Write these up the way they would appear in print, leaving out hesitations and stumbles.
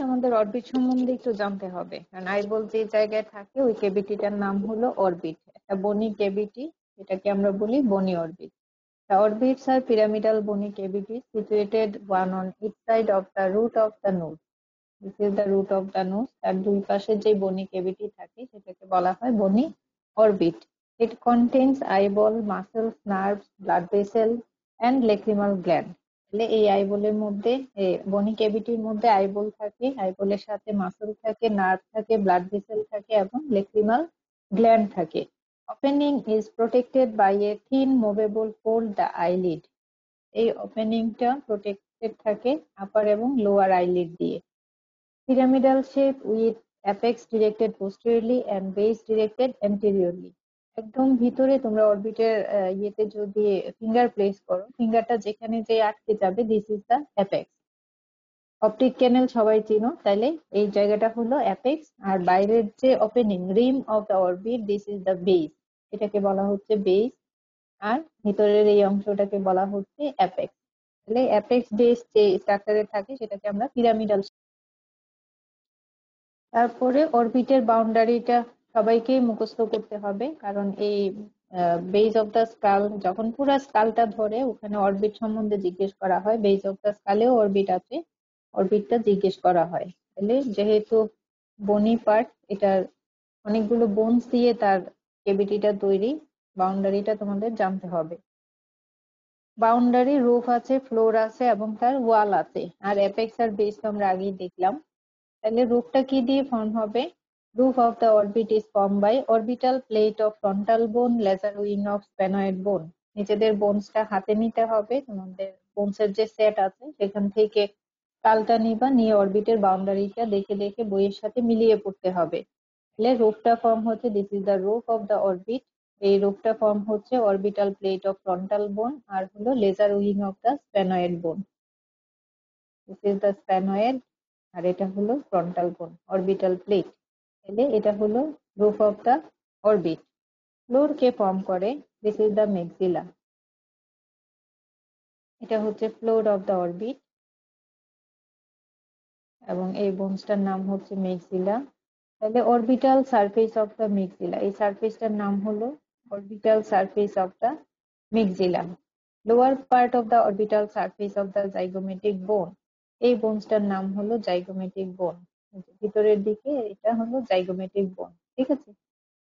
আমাদের অরবিট সম্বন্ধে একটু জানতে হবে, কারণ আইবল যে জায়গায় থাকে ওই ক্যাভিটিটার নাম হলো অরবিট, একটা বনি ক্যাভিটি, এটাকে আমরা বলি বনি orbit. The orbits are pyramidal bony cavities situated one on each side of the root of the nose. This is the root of the nose. তার দুই পাশে যে বনি ক্যাভিটি থাকে সেটাকে বলা হয় বনি orbit. It contains eyeball, muscles, nerves, blood vessel and lacrimal gland. তাহলে এই আইবলের মধ্যে বনি ক্যাভিটির মধ্যে আইবল থাকে, আইবলের সাথে মাসল থাকে, নার্ভ থাকে, ব্লাড ভেসেল থাকে এবং লেক্রিমাল গ্ল্যান্ড থাকে। Opening is protected by a thin movable fold, the eyelid. এই ওপেনিংটা প্রোটেক্টেড থাকে আপার এবং লোয়ার আইলিড দিয়ে। Pyramidal shape with apex directed posteriorly and base directed anteriorly. একদম ভিতরে তোমরা অরবিটের ইয়েতে যদি ফিঙ্গার প্লেস করো, ফিঙ্গারটা যেখানে যে আটকে যাবে, this is the apex. Optic canal সবাই চিনো, তাইলে এই জায়গাটা হলো অ্যাপেক্স, আর বাইরের যে opening Rim of the orbit, this is the base, এটাকে বলা হচ্ছে বেস, আর ভিতরের এই অংশটাকে বলা হচ্ছে অ্যাপেক্স। তাহলে অ্যাপেক্স বেস যে স্ট্রাকচারে থাকে সেটাকে আমরা পিরামিডাল। তারপরে অরবিটের বাউন্ডারিটা সবাইকেই মুখস্থ করতে হবে, কারণ এই বেজ অফ দ্য স্কাল যখন পুরো স্কালটা ধরে ওখানে অরবিট সম্বন্ধে জিজ্ঞেস করা হয়, বেজ অফ দ্য স্কালেও অরবিট আছে, অরবিটটা জিজ্ঞেস করা হয়। তাহলে যেহেতু বনি পার্ট, এটার অনেকগুলো বোনস দিয়ে তার কেভিটিটা তৈরি, বাউন্ডারিটা তোমাদের জানতে হবে। বাউন্ডারি রুফ আছে, ফ্লোর আছে এবং তার ওয়াল আছে, আর অ্যাপেক্স আর বেস তো আমরা আগেই দেখলাম। তাহলে রুফটা কি দিয়ে ফর্ম হবে? Roof of the orbit is form by orbital plate of frontal bone, lesser wing of sphenoid bone. নিজেদের বোনসটা হাতে নিতে হবে, তোমাদের বোনসের যে সেট আছে সেখান থেকে কালটা নিবা, নিয়ে অরবিটের বাউন্ডারিটা দেখে দেখে বইয়ের সাথে মিলিয়ে পড়তে হবে। তাহলে রুফটা ফর্ম হচ্ছে, this is the roof of the orbit. এই রুফটা ফর্ম হচ্ছে orbital plate of frontal bone আর হলো lesser wing of the sphenoid bone. This is the sphenoid, আর এটা হলো ফ্রন্টাল বোন, অরবিটাল প্লেট। তাহলে এটা হলো roof of the orbit. Floor কে ফর্ম করে, দিস ইজ দ্য মেক্সিলা, এটা হচ্ছে ফ্লোর অফ দ্য অরবিট এবং এই বোনসটার নাম হচ্ছে মেক্সিলা। তাহলে orbital surface of the maxilla, এই সারফেসটার নাম হলো orbital surface of the maxilla. Lower part of the orbital surface of the zygomatic bone, এই বোনসটার নাম হলো জাইগোমেটিক বোন, ভিতরের দিকে এটা হলো জাইগোমেটিক বোন, ঠিক আছে।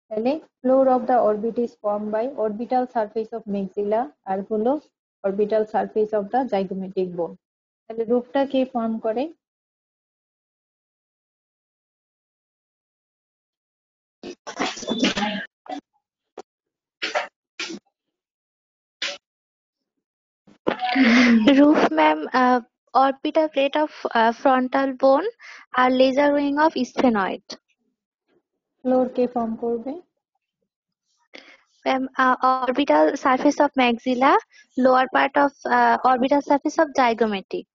তাহলে floor of the orbit is form by orbital surface of maxilla আর হলো orbital surface of the zygomatic bone. তাহলে রূপটা কে ফর্ম করে? Roof, ma'am, orbital plate of frontal bone আর laser wing of sphenoid. Floor কে ফর্ম করবে? Ma'am, orbital surface of maxilla, lower part of orbital surface of zygomatic.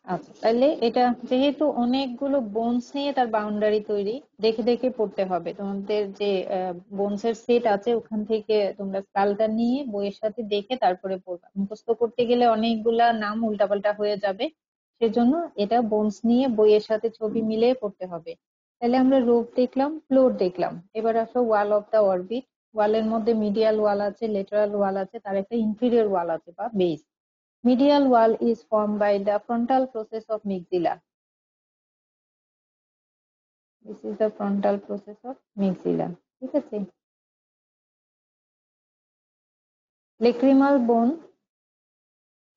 আচ্ছা, তাহলে এটা যেহেতু অনেকগুলো বোনস নিয়ে তার বাউন্ডারি তৈরি, দেখে দেখে পড়তে হবে। তোমাদের যে বোনসের সেট আছে ওখান থেকে তোমরা স্কালটা নিয়ে বইয়ের সাথে দেখে তারপরে পড়বা, মুখস্থ করতে গেলে অনেকগুলা নাম উল্টাপাল্টা হয়ে যাবে, সেজন্য এটা বোনস নিয়ে বইয়ের সাথে ছবি মিলিয়ে পড়তে হবে। তাহলে আমরা রূপ দেখলাম, ফ্লোর দেখলাম, এবার আসো ওয়াল অফ দা অরবিট। ওয়ালের মধ্যে মিডিয়াল ওয়াল আছে, লেটারাল ওয়াল আছে, তার একটা ইনফিরিয়র ওয়াল আছে বা base. Medial wall is formed by the frontal process of maxilla. This is the frontal process of maxilla. ঠিক আছে। লেক্রিমাল বোন,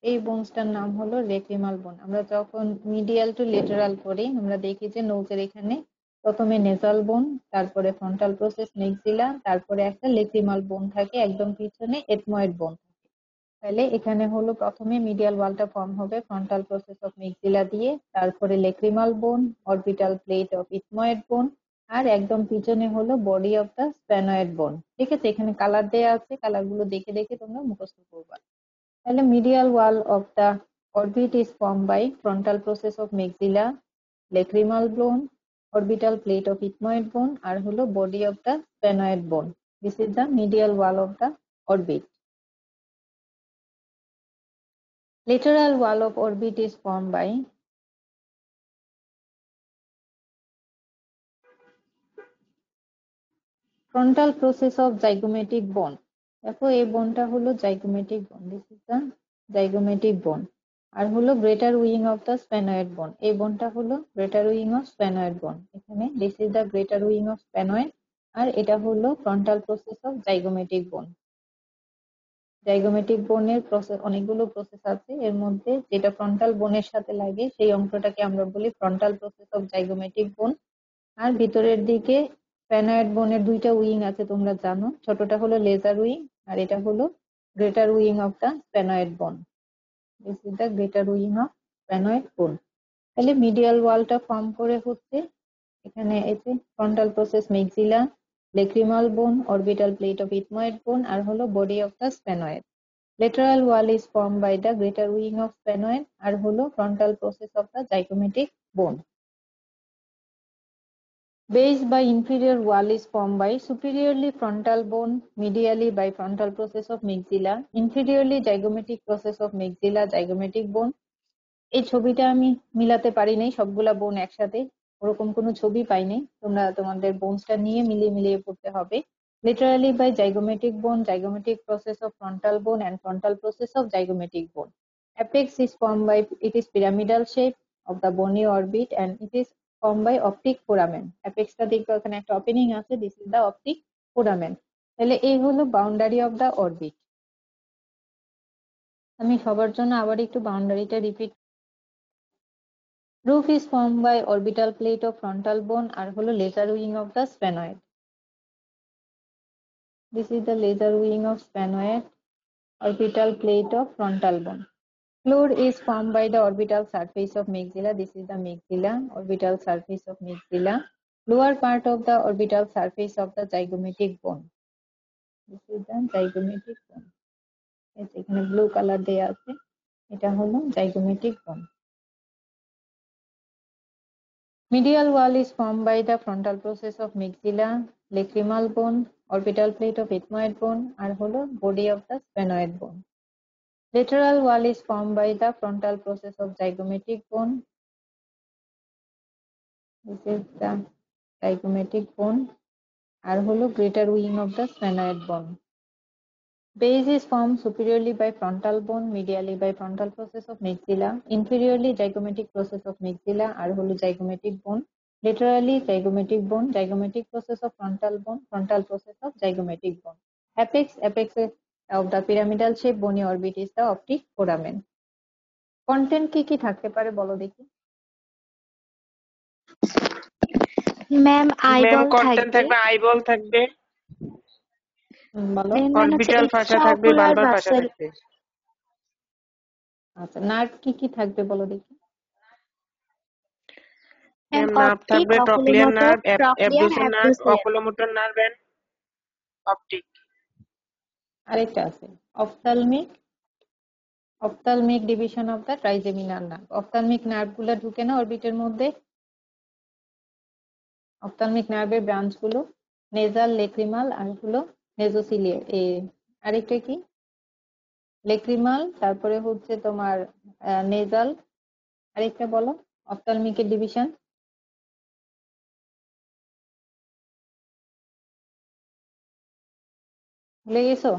এই বোনসটার নাম হলো লেক্রিমাল বোন। আমরা যখন মিডিয়াল টু লেটারাল করি আমরা দেখি যে নোজের এখানে প্রথমে নেজাল বোন, তারপরে ফ্রন্টাল প্রসেস মেক্সিলা, তারপরে একটা লেক্রিমাল বোন থাকে, একদম পিছনে এথময়েড বোন। তাহলে এখানে হলো প্রথমে মিডিয়াল ওয়ালটা ফর্ম হবে ফ্রন্টাল প্রসেস অফ মেক্সিলা দিয়ে, তারপরে lacrimal bone, orbital plate of ethmoid bone, আর একদম পিছনে হলো বডি অফ দা স্প্যানয়েড বোন। ঠিক আছে, এখানে কালার দেয়া আছে, কালার গুলো দেখে দেখে তোমরা মুখস্থ করবা। তাহলে medial wall of the orbit is form by frontal process of maxilla, lacrimal bone, orbital plate of ethmoid bone আর হলো body of the sphenoid bone. This is the medial wall of the orbit. Lateral wall of orbit is formed by frontal process of zygomatic bone. দেখো এই বোনটা হলো zygomatic bone, this is the zygomatic bone. আর হলো greater wing of the sphenoid bone, এই বোনটা হলো greater wing of sphenoid bone. এখানে this is the greater wing of sphenoid, আর এটা হলো frontal process of zygomatic bone. Zygomatic বোনের প্রসেস অনেকগুলো প্রসেস আছে, এর মধ্যে যেটা ফ্রন্টাল বোনের সাথে লাগে সেই অংশটাকে আমরা বলি frontal process of zygomatic bone. আর ভিতরের দিকে স্প্যানয়েড বোনের দুইটা উইং আছে তোমরা জানো, ছোটটা হলো লেজার উইং আর এটা হলো greater wing of the sphenoid bone. This is the greater wing of sphenoid bone. তাহলে মিডিয়াল ওয়ালটা ফর্ম করে হচ্ছে এখানে এই যে frontal process maxilla, lacrimal bone, orbital plate of ethmoid bone, আর হলো body of the sphenoid. Lateral wall is form by the greater wing of sphenoid, আর হলো frontal process of the zygomatic bone. Base by inferior wall is formed by superiorly frontal bone, medially by frontal process of maxilla, inferiorly zygomatic process of maxilla, zygomatic bone. এই ছবিটা আমি মিলাতে পারি নাই সবগুলা বোন একসাথে, ওরকম কোনো ছবি পাই নাই, তোমরা তোমাদের বোনসটা নিয়ে মিলিয়ে মিলিয়ে পড়তে হবে। Laterally by zygomatic bone, zygomatic process of frontal bone and frontal process of zygomatic bone. Apex is formed by, it is pyramidal shape of the bony orbit and it is formed by optic foramen. Apex টা দেখবে ওখানে একটা opening আছে, this is the optic foramen. তাহলে এই হলো boundary of the orbit. আমি সবার জন্য আবার একটু বাউন্ডারিটা repeat. Roof is formed by orbital plate of frontal bone আর হলো laser wing of the sphenoid. This is the laser wing of sphenoid, orbital plate of frontal bone. Floor is formed by the orbital surface of maxilla. This is the maxilla, orbital surface of maxilla. Lower part of the orbital surface of the zygomatic bone. This is the zygomatic bone. এখানে blue colour দেয়া আছে, এটা হলো zygomatic bone. Medial wall is formed by the frontal process of maxilla, lacrimal bone, orbital plate of ethmoid bone, আর হলো body of the sphenoid bone. Lateral wall is formed by the frontal process of zygomatic bone. This is the zygomatic bone, আর হলো greater wing of the sphenoid bone. Base is formed superiorly by frontal bone, medially by frontal process of maxilla, inferiorly zygomatic process of maxilla, আর হলো zygomatic bone. Laterally zygomatic bone, zygomatic process of frontal bone, frontal process of zygomatic bone. Apex of the pyramidal shape bony orbit is the optic foramen. Content কি কি থাকতে পারে বলো দেখি। Ma'am ma'am eyeball content থাকবে, থাকবে, eyeball থাকবে, বলো। দেন ম্যাম হচ্ছে অরবিটাল ফাঁসা এক্সট্রা থাকবে, অকুলার বালবার ফাঁসা ভাসেল, থাকবে। আচ্ছা নার্ভ কি কি থাকবে বলো দেখি। ম্যাম ম্যাম নার্ভ অপটিক, থাকবে, trochlear oculomotor, nerve, trochlear, abducens nerve, abducens. Oculomotor nerve and optic. আরেকটা আছে ophthalmic, ophthalmic division of the trigeminal nerve. Ophthalmic nerve গুলো ঢুকে না অরবিটের মধ্যে, অপথালমিক নার্ভের ব্রাঞ্চ গুলো নেজাল, লেক্রিমাল আর হলো নেজোসিলিয়ার। আরেকটা কি লেক্রিমাল, তারপরে হচ্ছে তোমার নেজাল, আরেকটা বলো অপথালমিকের ডিভিশন। ভুলে গেছো?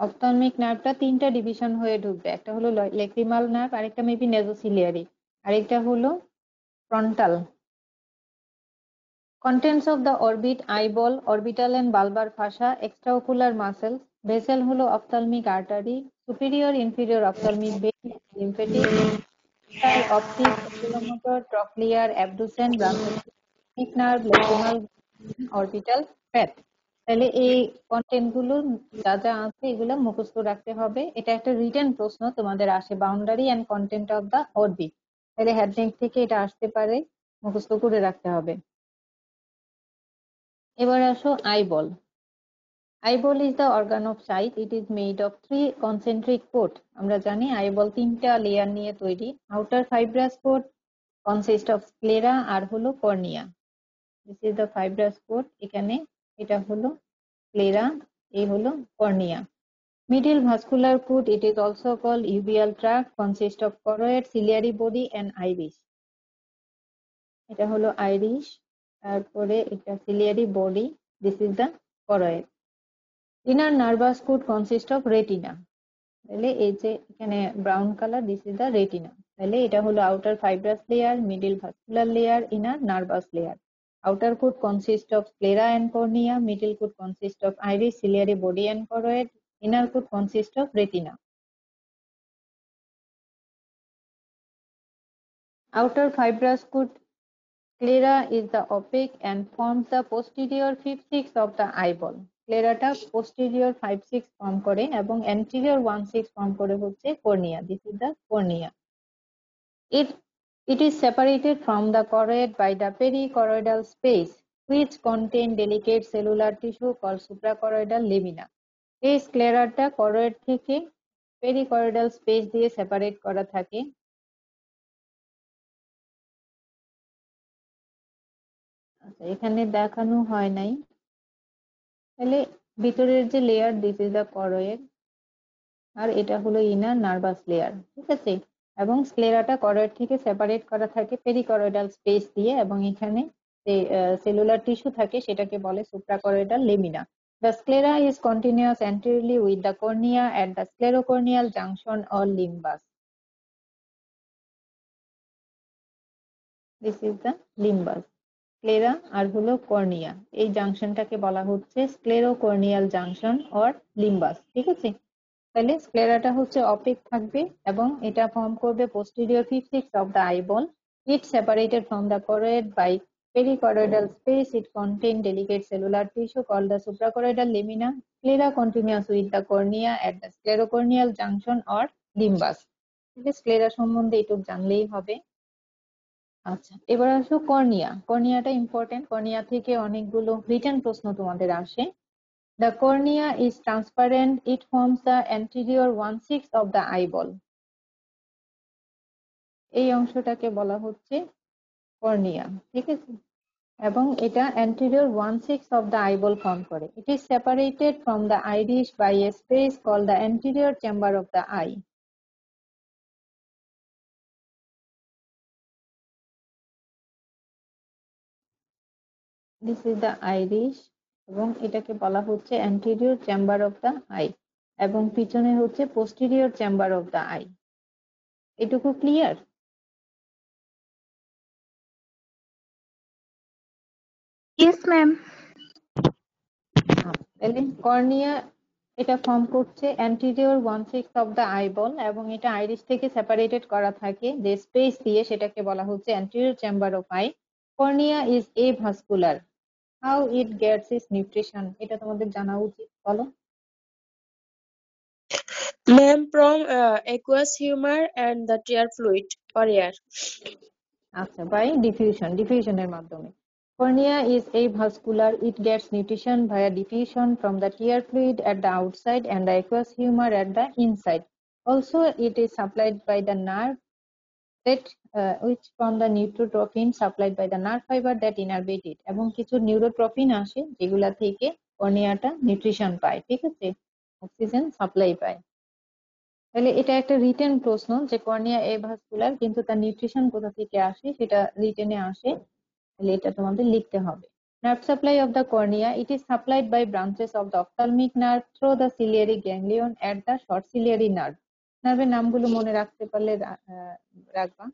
অপথলমিক নার্ভটা তিনটা ডিভিশন হয়ে ঢুকবে, একটা হলো লেক্রিমাল নার্ভ, আরেকটা মেবি নেজোসিলিয়ারি, আরেকটা হলো frontal. Contents of the orbit: eyeball, orbital and bulbar fascia, extraocular muscles, vessel হলো ophthalmic artery, superior inferior ophthalmic vein, lymphatic, optic, oculomotor, trochlear, abducen, branches, optic nerve, lacrimal, orbital fat. তাহলে এই content গুলো যা যা আছে এগুলো মুখস্থ রাখতে হবে। এটা একটা রিটেন প্রশ্ন তোমাদের আসে, boundary and content of the orbit. তাহলে হেডনেক থেকে এটা আসতে পারে, মুখস্থ করে রাখতে হবে। এবার আসো eyeball. Eyeball is the organ of sight, it is made of 3 concentric coat. আমরা জানি আইবল তিনটা লেয়ার নিয়ে তৈরি। Outer fibrous coat consist of sclera আর হলো cornea. This is the fibrous coat, এখানে এটা হলো স্ক্লেরা, এই হলো cornea. Middle vascular coat, it is also called uveal tract, consist of choroid, ciliary body and iris. এটা হলো আইরিশ, তারপরে এটা ciliary body, this is the choroid. Inner nervous could consist of retina, তাহলে এই যে এখানে brown colour, this is the retina. তাহলে এটা হলো outer fibrous layer, middle vascular layer, inner nervous layer. Outer could consist of sclera and cornea, middle could consist of iris, ciliary body and choroid, inner could consist of retina. Outer fibrous sclera is the opaque and forms the posterior 5/6 of the eyeball. স্ক্লেরাটা posterior 5/6 form করে এবং anterior 1/6 form করে হচ্ছে cornea. This is the cornea. It is separated from the choroid by the perichoroidal space, which contain delicate cellular tissue called suprachoroidal lamina. এই স্ক্লেরাটা choroid থেকে perichoroidal space দিয়ে separate করা থাকে। আচ্ছা, এখানে দেখানো হয় নাই। তাহলে ভিতরের যে layer, this is the choroid, আর এটা হলো ইনার নার্ভাস লেয়ার, ঠিক আছে। এবং স্ক্লেরাটা choroid থেকে সেপারেট করা থাকে পেরিকরয়েডাল স্পেস দিয়ে, এবং এখানে যে সেলুলার টিস্যু থাকে সেটাকে বলে সুপ্রাকরয়েডাল lamina. The sclera is continuous anteriorly with the cornea at the sclerocorneal junction or limbus. This is the limbus. Sclera আর হলো কর্নিয়া, এই জাংশনটাকে বলা হচ্ছে স্ক্লেরোকর্নিয়াল জাংশন অর লিম্বাস, ঠিক আছে। তাহলে স্ক্লেরাটা হচ্ছে অপেক থাকবে এবং এটা ফর্ম করবে posterior 5/6 of the eyeball. It separated from the choroid by perichoroidal space. It contain delicate cellular tissue called the suprachoroidal lamina. Sclera continuous with the cornea at the sclerocorneal junction or limbus. Sclera সম্বন্ধে এটুকু জানলেই হবে। আচ্ছা, এবার আসো cornea. কর্নিয়াটা important, cornea থেকে অনেকগুলো written প্রশ্ন তোমাদের আসে। The cornea is transparent. It forms the anterior 1/6 of the eyeball. এই অংশটাকে বলা হচ্ছে কর্নিয়া, ঠিক আছে। এবং এটা anterior 1/6 of the eyeball form করে। It is separated from the iris by a space called the anterior chamber of the eye. This is the iris এবং এটাকে বলা হচ্ছে anterior chamber of the eye, এবং পিছনে হচ্ছে posterior chamber of the eye. এটুকু clear? Yes, ma'am. তাহলে cornea এটা ফর্ম করছে anterior 1/6 of the eyeball এবং এটা আইরিস থেকে সেপারেটেড করা থাকে যে স্পেস দিয়ে, সেটাকে বলা হচ্ছে anterior chamber of eye. Cornea is avascular. How it gets its nutrition, এটা তোমাদের জানা উচিত, বলো। Ma'am, from aqueous humor and the tear fluid or air. আচ্ছা, বাই ডিফিউশনের মাধ্যমে। Cornea is avascular. It gets nutrition via diffusion from the tear fluid at the outside and the aqueous humor at the inside. Also, it is supplied by the nerve that which from the neurotrophin supplied by the nerve fiber that innervate it. এবং কিছু নিউরোট্রফিন আসে যেগুলা থেকে কর্নিয়াটা nutrition পায়, ঠিক আছে, oxygen supply পায়। তাহলে এটা একটা রিটেন প্রশ্ন যে কর্নিয়া এভাস্কুলার, কিন্তু তার নিউট্রিশন কোথা থেকে আসে সেটা রিটেনে আসে, তাহলে এটা তোমাদের লিখতে হবে। Nerve supply of the cornea. It is supplied by branches of the ophthalmic nerve through the ciliary ganglion at the short ciliary nerve. নার্ভের নামগুলো মনে রাখতে পারলে রাখবা।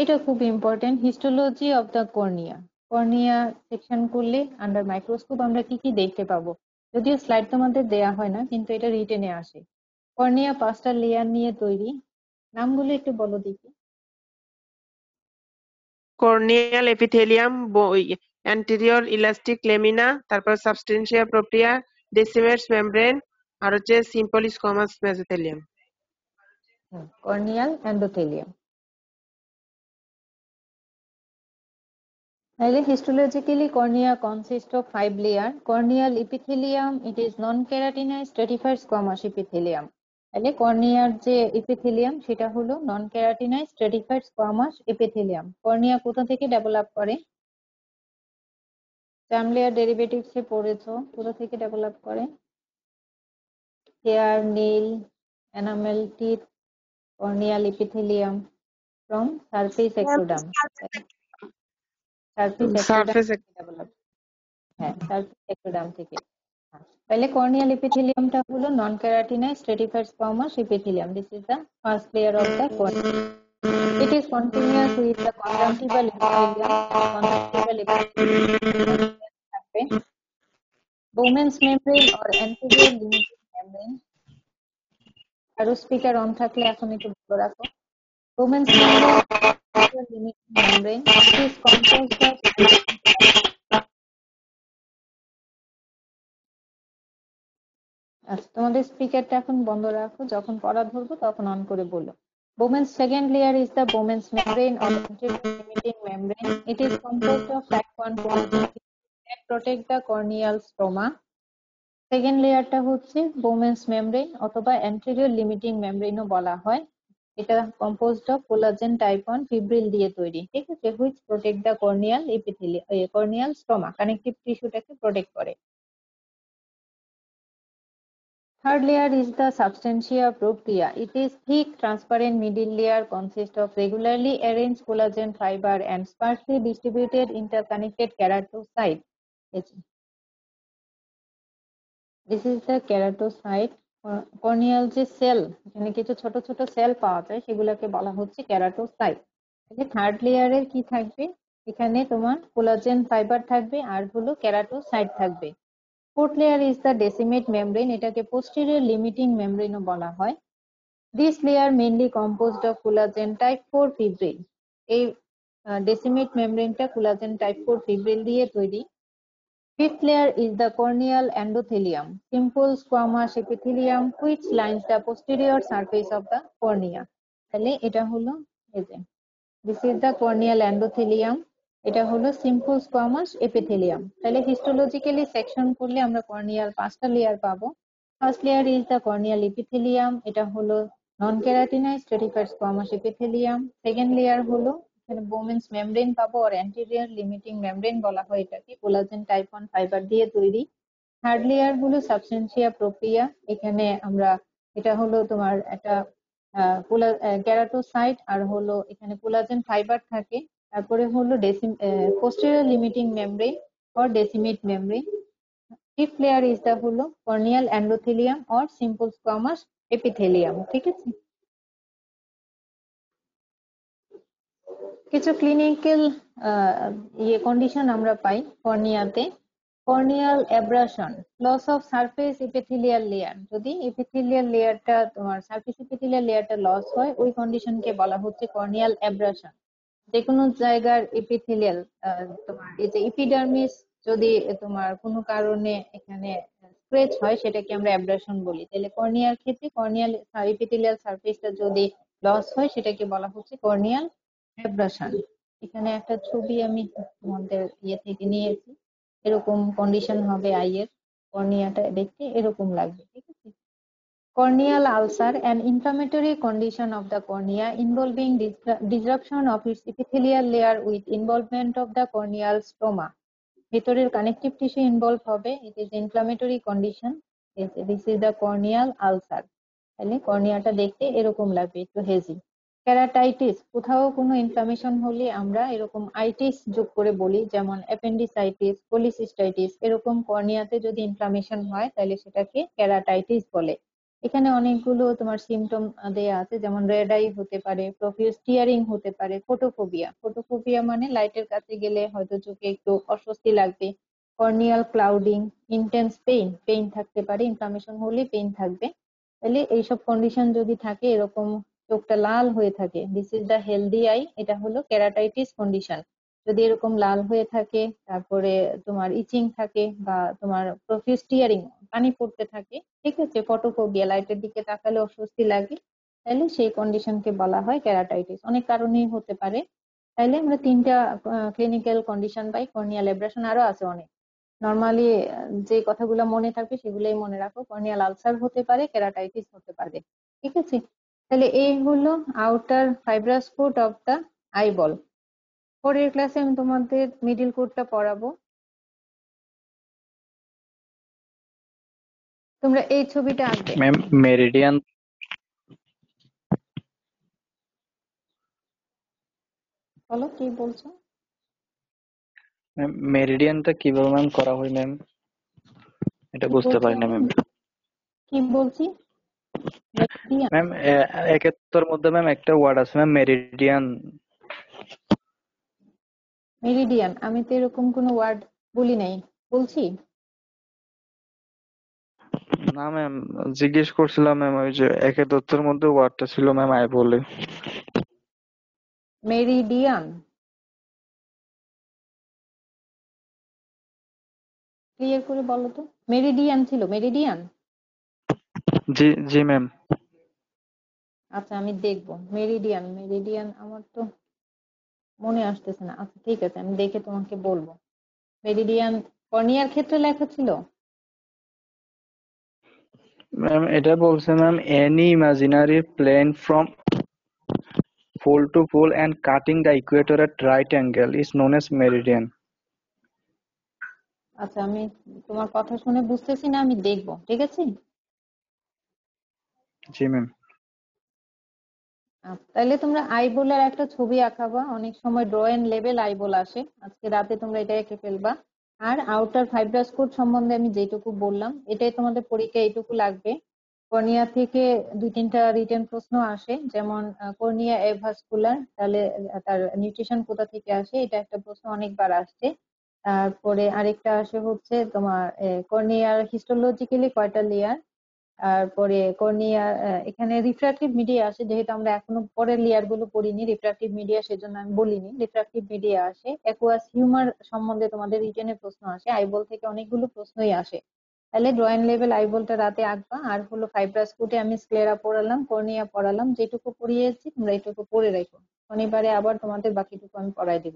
এটা খুব important, histology of the cornea. Cornea section করলে আন্ডার মাইক্রোস্কোপ আমরা কি কি দেখতে পাবো, যদিও স্লাইড তোমাদের দেয়া হয় না কিন্তু এটা রিটেনে আসে। কর্নিয়া 5টা লেয়ার নিয়ে তৈরি, নামগুলো একটু বলো দেখি। Corneal epithelium, anterior elastic lamina, তারপর সাবস্টেন্সিয়া প্রোপ্রিয়া, ডেসিমেটস মেমব্রেন, আর হচ্ছে simple squamous mesothelium. Corneal endothelium. তাহলে histologically cornea consists of 5 layer. Corneal epithelium, it is non-keratinized stratified squamous epithelium. তাহলে কর্নিয়ার যে এপিথেলিয়াম সেটা হলো নন কেরাটিনাইজড স্ট্রেটিফাইড স্কোয়ামাস এপিথেলিয়াম। কর্নিয়া কোথা থেকে ডেভেলপ করে? টার্ম লেয়ার ডেরিভেটিভস এ পড়েছো, কোথা থেকে ডেভেলপ করে? Hair, nail, enamel, teeth, corneal epithelium. from surface ectoderm, surface ectoderm surface develop, হ্যাঁ সারফেস ectoderm থেকে। তাহলে কর্নিয়াল এপিথেলিয়ামটা হলো non keratinize stratified squamous epithelium. This is the first layer of the cornea. It is continuous with the conjunctival epithelium. Conjunctival epithelium থাকবে Bowman's membrane or anterior limiting membrane. আরো speaker on থাকলে এখন একটু বন্ধ রাখো। Bowman's membrane, anterior limiting membrane. It is composed of আচ্ছা তোমাদের স্পিকারটা এখন বন্ধ রাখো, যখন পড়া ধরবো তখন অন করে বলো। Bowman's second layer is the Bowman's membrane or anterior limiting membrane. It is composed of type 1 collagen that protect the corneal stroma. Second লেয়ারটা হচ্ছে Bowman's membrane অথবা anterior limiting membrane ও বলা হয়। এটা composed of collagen type 1 fibril দিয়ে তৈরি, ঠিক আছে, which protect the corneal epithelium, corneal stroma, connective টিস্যুটাকে প্রোটেক্ট করে। Third layer is the substantia propria. It is thick, transparent middle layer consists of regularly arranged collagen fiber and sparsely distributed interconnected keratocyte. This is the keratocyte. Corneal যে sell, এখানে কিছু ছোট ছোট sell পাওয়া যায়, সেগুলোকে বলা হচ্ছে কেরাটোসাইট। থার্ড লেয়ারের কি থাকবে, এখানে তোমার কোলাজেন ফাইবার থাকবে আর হলো কেরাটোসাইট থাকবে। Fourth layer is the Descemet membrane, এটাকে পোস্টেরিয়র লিমিটিং মেমব্রেনও বলা হয়। This layer mainly composed of collagen type 4 fibril. এই ডেসিমেট মেমব্রেনটা কোলাজেন টাইপ 4 ফিব্রিল দিয়ে তৈরি। Fifth layer is the corneal endothelium, simple squamous epithelium which lines the posterior surface of the cornea. তাহলে এটা হলো এই যে this is the corneal endothelium, এটা হলো simple squamous epithelium. তাহলে histologically section করলে আমরা কর্নিয়াল 5টা লেয়ার পাবো। First layer is the corneal epithelium, এটা হলো non keratinized stratified squamous epithelium. Second layer হলো এখানে Bowman's membrane পাবো আর anterior limiting membrane বলা হয় এটাকে, কোলাজেন টাইপ 1 ফাইবার দিয়ে তৈরি। থার্ড লেয়ার হলো সাবস্টেন্সিয়া প্রোপ্রিয়া, এখানে আমরা এটা হলো তোমার একটা কেরাটোসাইট আর হলো এখানে কোলাজেন ফাইবার থাকে। তারপরে হলো posterior limiting membrane or decimate membrane. Fifth layer is the হলো corneal endothelium or simple squamous epithelium, ঠিক আছে। কিছু ক্লিনিক্যাল কন্ডিশন আমরা পাই কর্নিয়াতে। Corneal abrasion, loss of surface epithelial layer, যদি এপিথেলিয়াল লেয়ারটা তোমার সারফেস এপিথেলিয়াল লেয়ারটা লস হয় ওই কন্ডিশনকে বলা হচ্ছে কর্নিয়াল অ্যাব্রাশন। যে কোনো জায়গার এপিথেলিয়াল তোমার এই যে এপিডার্মিস যদি তোমার কোনো কারণে এখানে স্ক্র্যাচ হয় সেটাকে আমরা অ্যাব্রাশন বলি। তাহলে কর্নিয়ার ক্ষেত্রে কর্নিয়াল এপিথেলিয়াল সারফেসটা যদি লস হয় সেটাকে বলা হচ্ছে কর্নিয়াল অ্যাব্রাশন। এখানে একটা ছবি আমি তোমাদের থেকে নিয়েছি, এরকম কন্ডিশন হবে আইয়ের, কর্নিয়াটা দেখতে এরকম লাগবে, ঠিক আছে। Corneal ulcer, an inflammatory condition of the cornea involving disruption of its epithelial layer with involvement of the corneal stroma. ভেতরের কানেকটিভ টিস্যু ইনভলভ হবে, it is inflammatory condition. This is the corneal ulcer. তাহলে কর্নিয়াটা দেখতে এরকম লাগবে, একটু hazy. Keratitis, কোথাও কোনো inflammation হলে আমরা এরকম আইটিস যোগ করে বলি, যেমন অ্যাপেন্ডিসাইটিস, পলিসিস্টাইটিস, এরকম কর্নিয়াতে যদি ইনফ্লামেশন হয় তাহলে সেটাকে ক্যারাটাইটিস বলে। এখানে অনেকগুলো তোমার সিমটম দেয়া আছে, যেমন রেড আই হতে পারে, প্রফিউজ টিয়ারিং হতে পারে, ফোটোফোবিয়া। ফোটোফোবিয়া মানে লাইটের কাছে গেলে হয়তো চোখে একটু অস্বস্তি লাগবে। কর্নিয়াল ক্লাউডিং, ইন্টেন্স পেইন থাকতে পারে, ইনফ্লামেশন হলে পেইন থাকবে। তাহলে এইসব কন্ডিশন যদি থাকে, এরকম চোখটা লাল হয়ে থাকে, this is the healthy I, এটা হলো কেরাটাইটিস কন্ডিশন। যদি এরকম লাল হয়ে থাকে, তারপরে তোমার ইচিং থাকে বা তোমার প্রফিউজ টিয়ারিং, পানি পড়তে থাকে, ঠিক আছে, ফটোফোবিয়া, লাইটের দিকে তাকালে অস্বস্তি লাগে, তাহলে সেই কন্ডিশনকে বলা হয় কেরাটাইটিস। অনেক কারণেই হতে পারে। তাহলে আমরা 3টা ক্লিনিক্যাল কন্ডিশন পাই কর্নিয়াল অ্যাব্রাশন, আরো আছে অনেক। নর্মালি যে কথাগুলো মনে থাকবে সেগুলোই মনে রাখো, কর্নিয়াল আলসার হতে পারে, কেরাটাইটিস হতে পারে, ঠিক আছে। তাহলে এই হলো outer fibrous coat of the eyeball. পরের ক্লাসে আমি তোমাদের মিডল কোটটা পড়াবো। তোমরা এই ছবিটা আঁকবে। मैम मेरिडियन বলো কি বলছো? ম্যাম মেরিডিয়ানটা কিভাবে ম্যাম করা হয় ম্যাম? এটা কি বুঝতে বলছি পারি না আমি? ম্যাম। কি বলছি? মেরিডিয়ান। ম্যাম 71 মধ্যে ম্যাম একটা ওয়ার্ড আছে ম্যাম মেরিডিয়ান। মেরিডিয়ান, আমি তো এরকম কোনো ওয়ার্ড বলি নাই। বলছি না ম্যাম, জিজ্ঞেস করছিলাম ম্যাম, ওই যে 71 মধ্যে ওয়ার্ডটা ছিল ম্যাম আই বলে। মেরিডিয়ান, ক্লিয়ার করে বলো তো। মেরিডিয়ান ছিল, মেরিডিয়ান। জি জি ম্যাম। আচ্ছা আমি দেখবো। মেরিডিয়ান, মেরিডিয়ান আমার তো মনে আসতেছে না। আচ্ছা ঠিক আছে, আমি দেখে তোমাকে বলবো। মেরিডিয়ান কর্নিয়ার ক্ষেত্রে লেখা ছিল। ম্যাম এটা বলছে ma'am any imaginary plane from pole to pole and cutting the equator at right angle is known as meridian. আচ্ছা আমি তোমার কথা শুনে বুঝতেছি না, আমি দেখবো, ঠিক আছে। জি ম্যাম। আচ্ছা, তাহলে তোমরা আইবোলের একটা ছবি আঁকাবা। অনেক সময় ড্রয়িং লেভেল আইবোল আসে, আজকে রাতে তোমরা এটা এঁকে ফেলবা। আর আউটার ফাইব্রাস কোড সম্বন্ধে আমি যেটুকু বললাম, এটাই তোমাদের পরীক্ষায় এইটুকু লাগবে। কর্নিয়া থেকে 2-3টা রিটেন প্রশ্ন আসে, যেমন কর্নিয়া এভাস্কুলার, তাহলে তার নিউট্রিশন কোথা থেকে আসে, এটা একটা প্রশ্ন অনেকবার আসছে। তারপরে আরেকটা আসে হচ্ছে তোমার কর্নিয়ার হিস্টোলজিক্যালি কয়টা লেয়ার। তারপরে কর্নিয়া, এখানে রিফ্রাক্টিভ মিডিয়া আসে, যেহেতু আমরা এখনো পরের লেয়ার গুলো পড়িনি রিফ্রাক্টিভ মিডিয়া, সেজন্য আমি বলিনি। রিফ্রাক্টিভ মিডিয়া আসে। অ্যাকুয়াস হিউমার সম্বন্ধে তোমাদের রিটেনে প্রশ্ন আসে, আইবল থেকে অনেকগুলো প্রশ্নই আসে। তাহলে ড্রয়িং লেভেল আইবলটা রাতে আঁকবা। আর হলো ফাইব্রাস কুটে আমি স্ক্লেরা পড়ালাম, কর্নিয়া পড়ালাম, যেটুকু পড়িয়েছি তোমরা এইটুকু পড়ে রেখো। শনিবারে আবার তোমাদের বাকিটুকু আমি পড়াই দিব।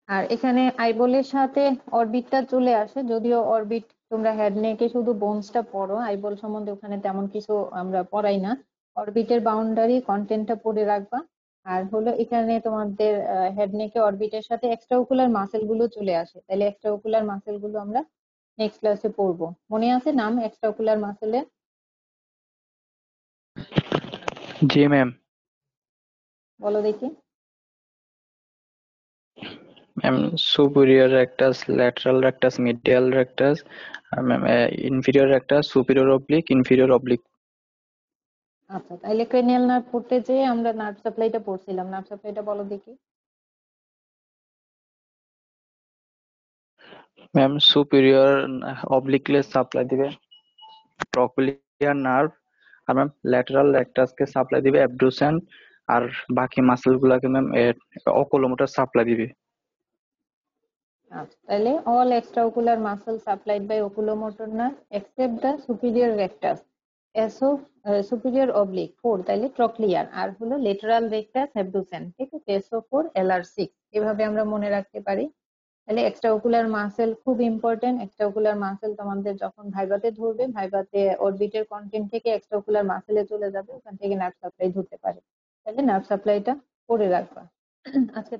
আর এখানে আইবলের সাথে অরবিটটা চলে আসে, যদিও অরবিট তোমরা হেড নেকে শুধু বোনসটা পড়ো, আইবল সম্বন্ধে ওখানে তেমন কিছু আমরা পড়াই না। অরবিটের বাউন্ডারি কন্টেন্টটা পড়ে রাখবা। আর হলো এখানে তোমাদের হেড নেকে অরবিটের সাথে এক্সট্রা ওকুলার মাসেল গুলো চলে আসে, তাহলে এক্সট্রা ওকুলার মাসেল গুলো আমরা নেক্সট ক্লাসে পড়বো। মনে আছে নাম এক্সট্রা ওকুলার মাসেলের? জি ম্যাম। বলো দেখি। Ma'am superior rectus, lateral rectus, medial rectus, আর ma'am inferior rectus, superior oblique, inferior oblique. আচ্ছা তাহলে ক্রেনিয়াল নার্ভ পড়তে যেয়ে আমরা নার্ভ সাপ্লাইটা পড়ছিলাম, নার্ভ সাপ্লাইটা বলো দেখি। ম্যাম সুপিরিয়র অবলিকলে সাপ্লাই দিবে ট্রকুলিয়ার নার্ভ, আর ম্যাম ল্যাটারাল রেক্টাসকে সাপ্লাই দিবে অ্যাবডুসেন, আর বাকি মাসেল গুলাকে ম্যাম অকুলোমোটর সাপ্লাই দিবে। আচ্ছা তাহলে all extraocular muscle supplied by oculomotor nerve except the superior rectus, eso superior oblique 4, তাহলে ট্রক্লিয়ার, আর হলো লেটারাল রেক্টাস অ্যাবডুসেন, ঠিক আছে, SO4 LR6, এভাবে আমরা মনে রাখতে পারি। তাহলে এক্সট্রাওকুলার মাসেল খুব ইম্পর্টেন্ট। এক্সট্রাওকুলার মাসেল তোমাদের যখন ভাইভাতে ধরবে, ভাইভাতে অরবিটের কন্টেন্ট থেকে এক্সট্রাওকুলার মাসেলে চলে যাবে, ওখান থেকে নার্ভ সাপ্লাই ধরতে পারে। তাহলে নার্ভ সাপ্লাইটা করে রাখবা। আজকে